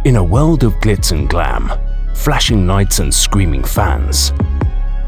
In a world of glitz and glam, flashing lights and screaming fans,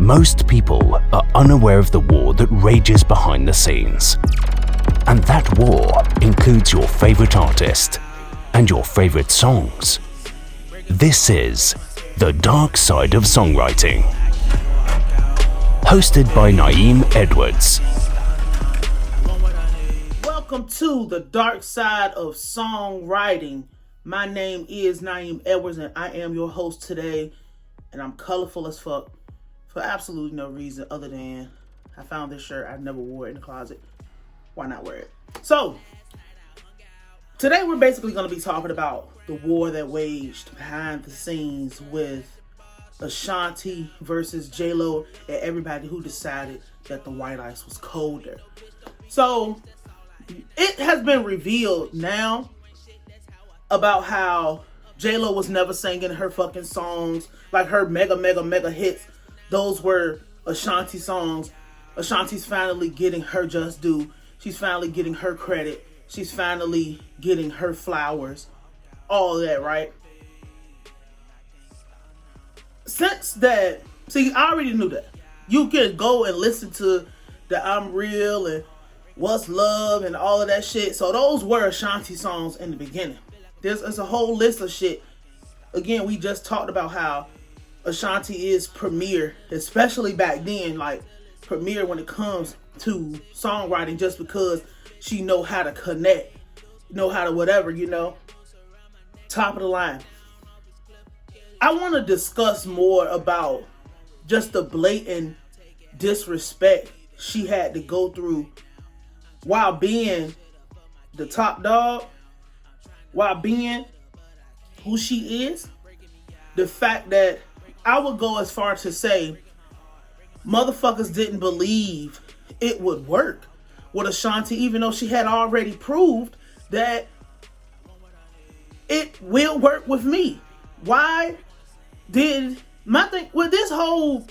most people are unaware of the war that rages behind the scenes. And that war includes your favorite artist and your favorite songs. This is The Dark Side of Songwriting. Hosted by Nayim Edwards. Welcome to The Dark Side of Songwriting. My name is Nayim Edwards and I am your host today. And I'm colorful as fuck for absolutely no reason other than I found this shirt. I never wore it in the closet. Why not wear it? So, today we're basically going to be talking about the war that waged behind the scenes with Ashanti versus J-Lo and everybody who decided that the white ice was colder. So, it has been revealed now about how J-Lo was never singing her fucking songs, like her mega hits. Those were Ashanti songs. Ashanti's finally getting her just due. She's finally getting her credit. She's finally getting her flowers. All that, right? Since that, see, I already knew that. You can go and listen to the I'm Real and What's Love and all of that shit. So those were Ashanti songs in the beginning. There's a whole list of shit. Again, we just talked about how Ashanti is premier, especially back then, like premier when it comes to songwriting, just because she know how to connect, know how to whatever, you know. Top of the line. I want to discuss more about just the blatant disrespect she had to go through while being the top dog, while being who she is. The fact that I would go as far to say motherfuckers didn't believe it would work with Ashanti, even though she had already proved that it will work with me. Why did my thing with this whole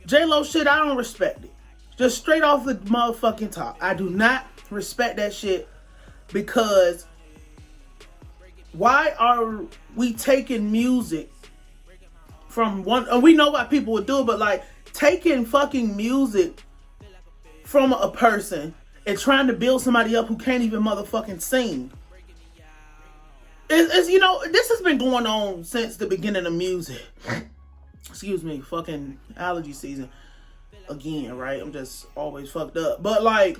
J-Lo shit? I don't respect it. Just straight off the motherfucking top, I do not respect that shit, because why are we taking music from one? And we know why people would do it, but like taking fucking music from a person and trying to build somebody up who can't even motherfucking sing. It's, you know, this has been going on since the beginning of music. Excuse me, fucking allergy season again, right? I'm just always fucked up. But like,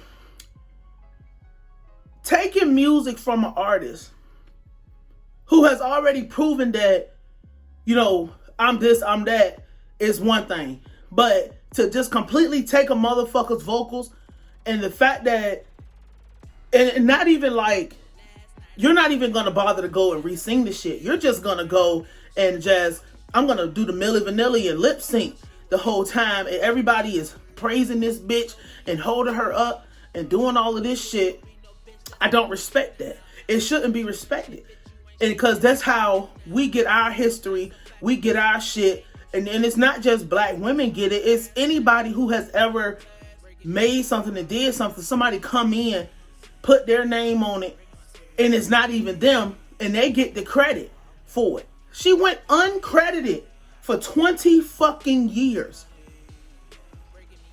taking music from an artist who has already proven that, you know, I'm this, I'm that, is one thing. But to just completely take a motherfucker's vocals and the fact that, and not even like, you're not even gonna bother to go and re-sing the shit. You're just gonna go and just, I'm gonna do the Milli Vanilli and lip sync the whole time, and everybody is praising this bitch and holding her up and doing all of this shit. I don't respect that. It shouldn't be respected. And because that's how we get our history, we get our shit. And it's not just black women get it. It's anybody who has ever made something and did something. Somebody come in, put their name on it, and it's not even them, and they get the credit for it. She went uncredited for 20 fucking years.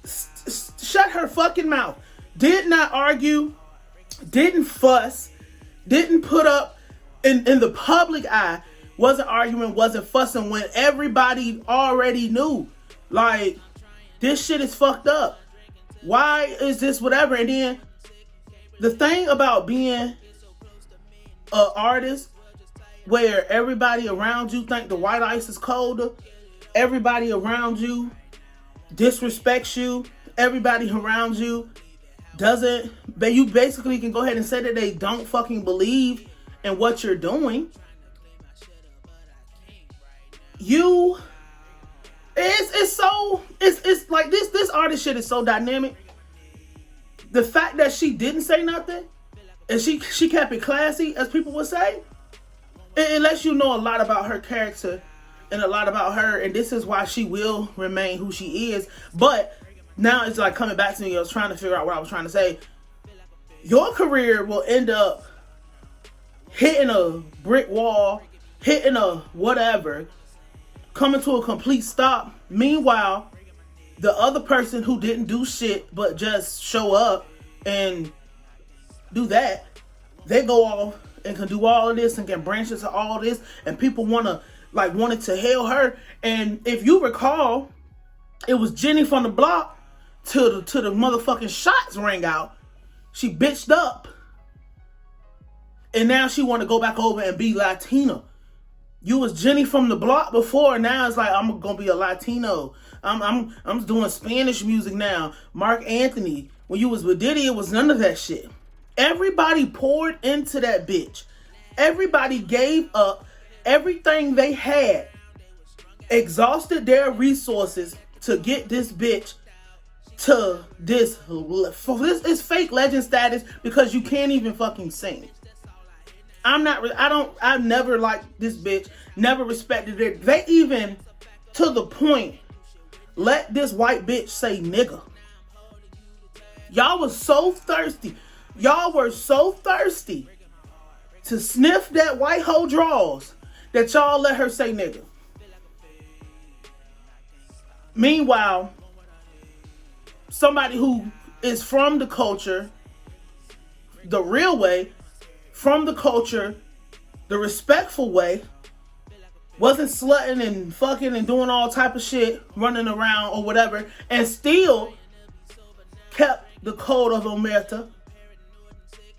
Shut her fucking mouth. Did not argue, didn't fuss, didn't put up in the public eye, wasn't arguing, wasn't fussing when everybody already knew. Like, this shit is fucked up. Why is this whatever? And then the thing about being an artist where everybody around you think the white ice is colder, everybody around you disrespects you, everybody around you doesn't, but you basically can go ahead and say that they don't fucking believe in what you're doing. It's like this artist shit is so dynamic. The fact that she didn't say nothing and she kept it classy, as people would say, it lets you know a lot about her character and a lot about her, and this is why she will remain who she is. But now it's like coming back to me. I was trying to figure out what I was trying to say. Your career will end up hitting a brick wall hitting a whatever, coming to a complete stop. Meanwhile, the other person who didn't do shit but just show up and do that, they go off and can do all of this and can branch into all this, and people wanted to hail her. And if you recall, it was Jenny from the block till the motherfucking shots rang out. She bitched up, and now she want to go back over and be Latina. You was Jenny from the block before, and now it's like, I'm gonna be a Latino. I'm doing Spanish music now. Mark Anthony. When you was with Diddy, it was none of that shit. Everybody poured into that bitch. Everybody gave up everything they had, exhausted their resources to get this bitch to this is fake legend status, because you can't even fucking sing. I've never liked this bitch, never respected it. They even, to the point, let this white bitch say nigga. Y'all was so thirsty. Y'all were so thirsty to sniff that white hoe draws that y'all let her say nigga. Meanwhile, somebody who is from the culture, the real way, from the culture, the respectful way, wasn't slutting and fucking and doing all type of shit, running around or whatever, and still kept the code of Omerta.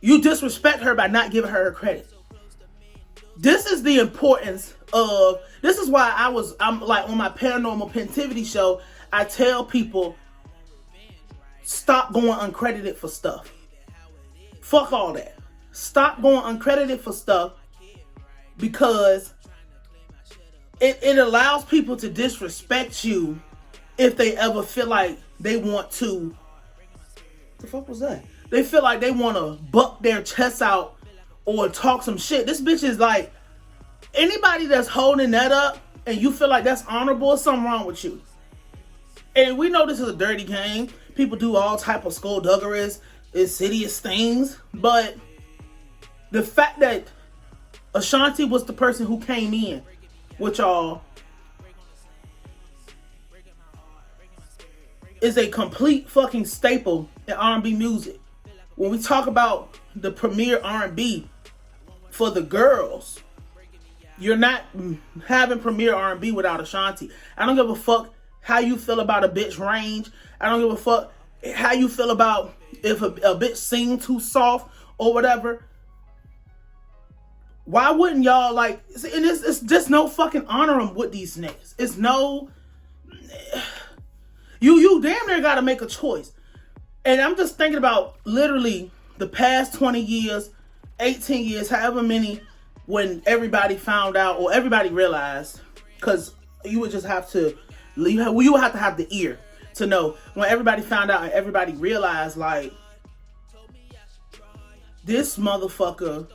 You disrespect her by not giving her credit. This is the importance of, this is why I'm like on my Paranormal Pentivity show, I tell people, stop going uncredited for stuff. Fuck all that. Stop going uncredited for stuff, because it allows people to disrespect you if they ever feel like they want to. The fuck was that? They feel like they want to buck their chest out or talk some shit. This bitch is like, anybody that's holding that up and you feel like that's honorable, something wrong with you. And we know this is a dirty game. People do all type of skullduggerous, insidious things. But the fact that Ashanti was the person who came in with y'all is a complete fucking staple in R&B music. When we talk about the premier R&B for the girls, you're not having premier R&B without Ashanti. I don't give a fuck how you feel about a bitch range. I don't give a fuck how you feel about if a bitch sing too soft or whatever. Why wouldn't y'all like, and it's just no fucking honoring with these niggas. It's no, you damn near gotta make a choice. And I'm just thinking about literally the past 20 years, 18 years, however many, when everybody found out or everybody realized, because you would just have to, you would have to have the ear to know when everybody found out and everybody realized, like, this motherfucker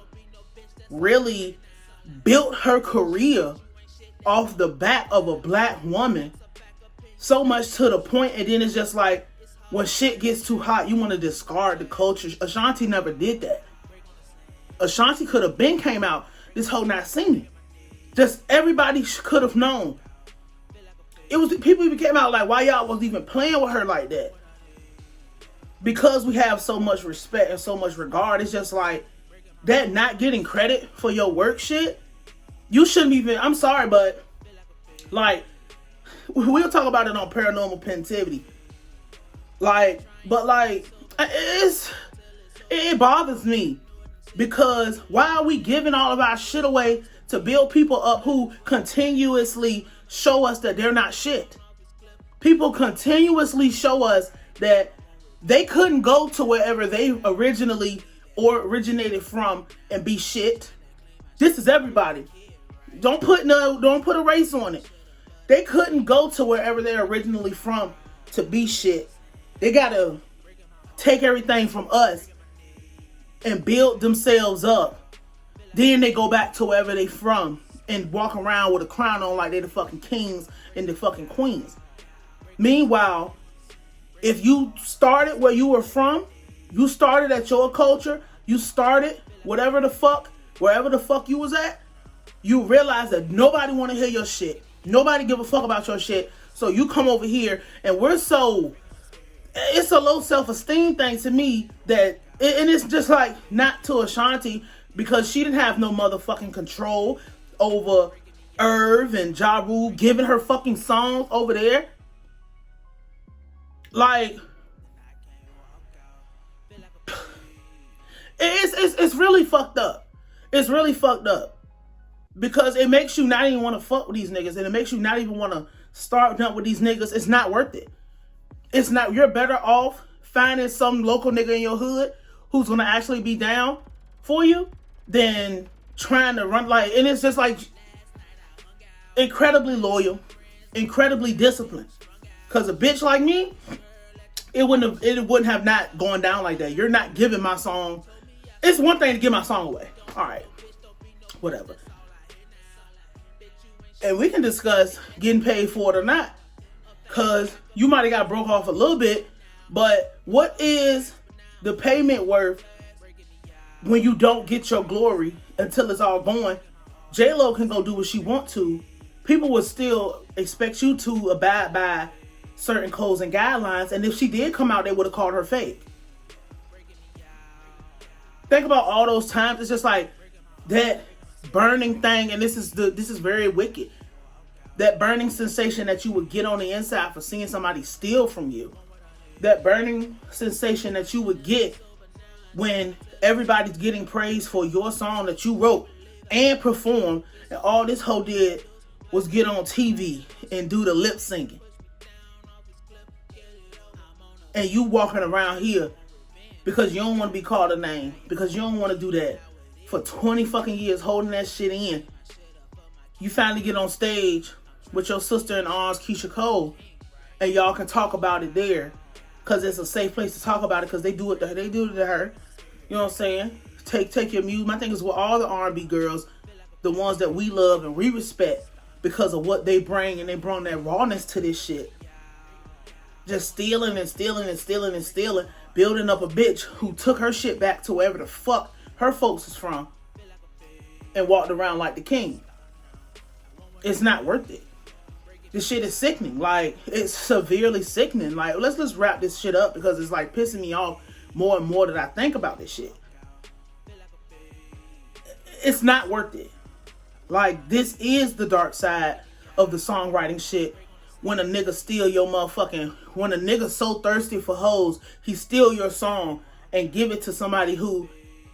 really built her career off the back of a black woman, so much to the point, and then it's just like, when shit gets too hot, you want to discard the culture. Ashanti never did that. Ashanti could have been came out this whole not singing. Just everybody could have known. It was people even came out like, why y'all was even playing with her like that? Because we have so much respect and so much regard. It's just like that not getting credit for your work shit. You shouldn't even. I'm sorry, but like we'll talk about it on Paranormal Pentivity. It bothers me, because why are we giving all of our shit away to build people up who continuously show us that they're not shit? People continuously show us that they couldn't go to wherever they originally or originated from and be shit. This is everybody. Don't put a race on it. They couldn't go to wherever they're originally from to be shit. They gotta take everything from us and build themselves up. Then they go back to wherever they from and walk around with a crown on like they the fucking kings and the fucking queens. Meanwhile, if you started where you were from, you started at your culture, you started wherever the fuck you was at, You realize that nobody want to hear your shit. Nobody give a fuck about your shit. So you come over here and it's a low self-esteem thing to me that, and it's just like, not to Ashanti, because she didn't have no motherfucking control over Irv and Ja Rule giving her fucking songs over there. Like, it's really fucked up. It's really fucked up. Because it makes you not even want to fuck with these niggas. And it makes you not even want to start up with these niggas. It's not worth it. It's not. You're better off finding some local nigga in your hood who's going to actually be down for you than trying to run like. And it's just like incredibly loyal, incredibly disciplined. Because a bitch like me, it wouldn't have not gone down like that. You're not giving my song. It's one thing to give my song away. All right. Whatever. And we can discuss getting paid for it or not. Because you might have got broke off a little bit. But what is the payment worth when you don't get your glory until it's all going? J-Lo can go do what she want to. People would still expect you to abide by certain codes and guidelines. And if she did come out, they would have called her fake. Think about all those times. It's just like that burning thing, and this is very wicked. That burning sensation that you would get on the inside for seeing somebody steal from you. That burning sensation that you would get when everybody's getting praise for your song that you wrote and performed, and all this hoe did was get on TV and do the lip singing. And you walking around here because you don't want to be called a name, because you don't want to do that. For 20 fucking years holding that shit in, you finally get on stage with your sister in arms, Keisha Cole, and y'all can talk about it there, because it's a safe place to talk about it, because they do it to her. You know what I'm saying? Take your music. My thing is with all the R&B girls, the ones that we love and we respect because of what they bring, and they bring that rawness to this shit. Just stealing and stealing and stealing and stealing, building up a bitch who took her shit back to wherever the fuck her folks is from and walked around like the king. It's not worth it. This shit is sickening. Like, it's severely sickening. Like, let's just wrap this shit up, because it's like pissing me off more and more that I think about this shit. It's not worth it. Like, this is the dark side of the songwriting shit. When a nigga steal your motherfucking, when a nigga so thirsty for hoes, he steal your song and give it to somebody who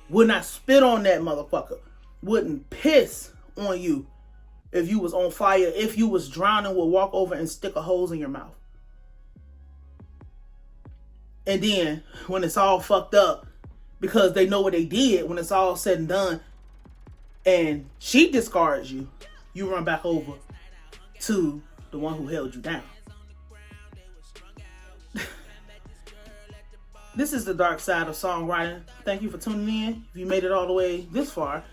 would not spit on that motherfucker, wouldn't piss on you if you was on fire, if you was drowning, would walk over and stick a hose in your mouth. And then when it's all fucked up, because they know what they did, when it's all said and done, and she discards you, you run back over to the one who held you down. This is the dark side of songwriting. Thank you for tuning in. If you made it all the way this far,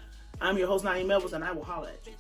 I'm your host, Nayim, and I will holler at you.